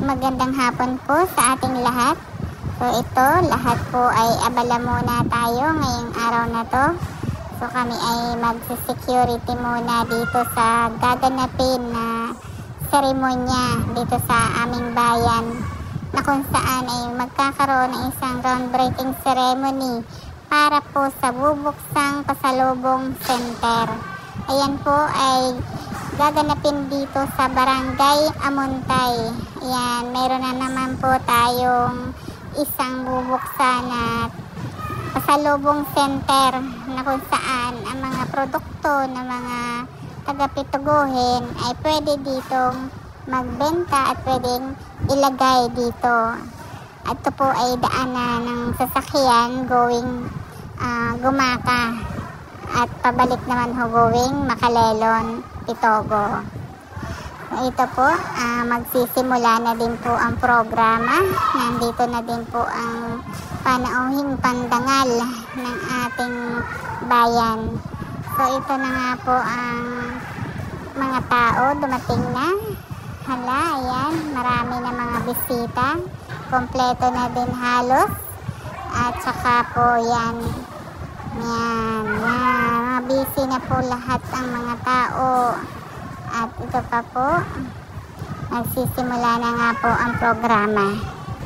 Magandang hapon po sa ating lahat. So ito, lahat po ay abala muna tayo ngayong araw na to. So kami ay mag-security muna dito sa gaganapin na seremonya dito sa aming bayan, na kung saan ay magkakaroon ng isang groundbreaking ceremony para po sa bubuksang pasalubong center. Ayan po ay gaganapin dito sa Barangay Amuntay. Ayan, mayroon na naman po tayong isang bubuksan na pasalubong center na kung saan ang mga produkto ng mga taga-Pituguhin ay pwede ditong magbenta at pwedeng ilagay dito. At ito po ay daanan ng sasakyan going Gumaka at pabalik naman ho going Makalelon, Pitogo. Ito po, magsisimula na din po ang programa. Nandito na din po ang panauhing pandangal ng ating bayan. So ito na nga po ang mga tao dumating na. Hala, ayan, marami na mga bisita. Kompleto na din halos. At saka po yan, mga busy na po lahat ang mga tao. At ito pa po, nagsisimula na nga po ang programa.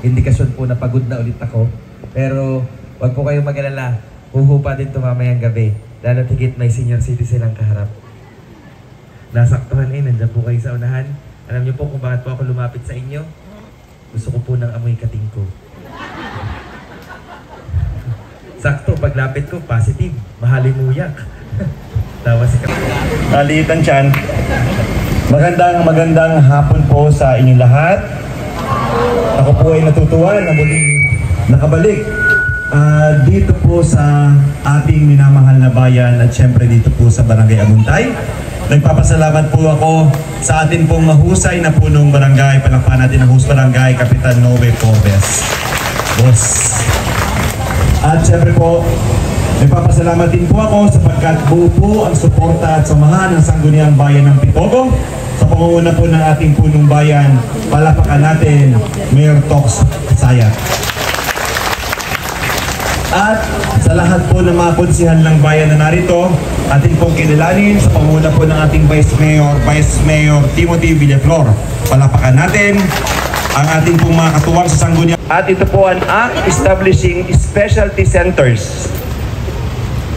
Indikasyon po na pagod na ulit ako. Pero wag po kayong mag-alala. Huhupa din ito mamayang gabi. Lalo tigit may senior citizen ang kaharap. Nasaktuhan nandiyan po kayo sa unahan. Alam niyo po kung bakit po ako lumapit sa inyo? Gusto ko po ng amoy kating ko. Sakto, paglapit ko, positive. Mahalimuyak. Tawa si Alitan Chan. Magandang hapon po sa inyong lahat. Ako po ay natutuwa na muling nakabalik dito po sa ating minamahal na bayan at syempre dito po sa Barangay Amuntay. Nagpapasalamat po ako sa atin pong mahusay na punong barangay. Palakpakan natin ang host barangay, Kapitan Noe Pobes. Boss. At syempre po, nagpapasalamat din po ako sapagkat buo po ang suporta at samahan ng Sangguniang Bayan ng Pitogo. Sa pangunguna po ng ating punong bayan, palapakan natin, Mayor Tox Sayat. At sa lahat po ng mga konsihan ng bayan na narito, atin pong kinilanin sa pangunguna po ng ating Vice Mayor Timothy Villaflor. Palapakan natin ang ating pong mga katuwang sa Sangguniang. At ito po ang establishing specialty centers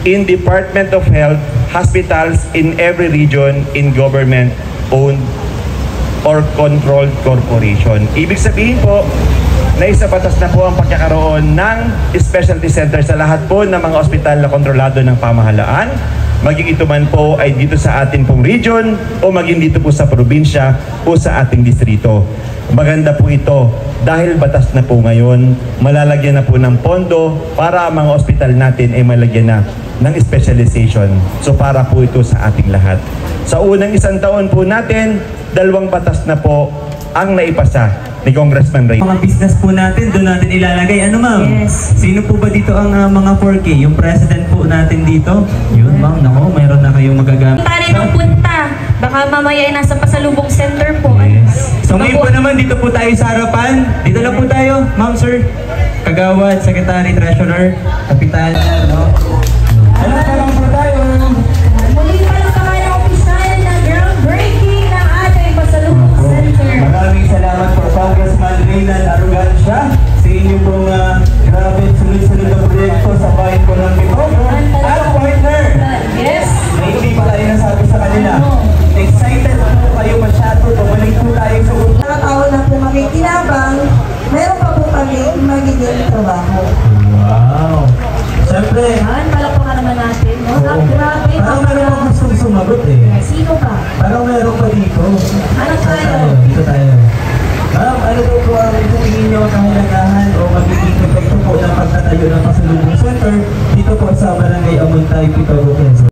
in Department of Health, hospitals in every region in government-owned or controlled corporation. Ibig sabihin po, na isa batas na po ang pagkakaroon ng specialty center sa lahat po ng mga ospital na kontrolado ng pamahalaan. Maging ito man po ay dito sa ating pong region o maging dito po sa probinsya o sa ating distrito. Maganda po ito dahil batas na po ngayon, malalagyan na po ng pondo para ang mga ospital natin ay malagyan na ng specialization. So para po ito sa ating lahat. Sa unang isang taon po natin, 2 batas na po ang naipasa ni Congressman Ray. Mga business po natin, doon natin ilalagay. Ano ma'am? Yes. Sino po ba dito ang mga 4K? Yung president po natin dito? Yun ma'am, nako, mayroon na kayong magagamit. Punta rin ang punta. Baka mamaya ay nasa pasalubong center po. Yes. So ngayon po naman, dito po tayo sa harapan. Dito lang po tayo, ma'am, sir. Kagawad, Secretary, Treasurer, Kapitan. Ano pa lang po tayo? Muli pa lang kami ng opisal na groundbreaking ng ating pasalubong center. Maraming salamat po, Congressman Reynald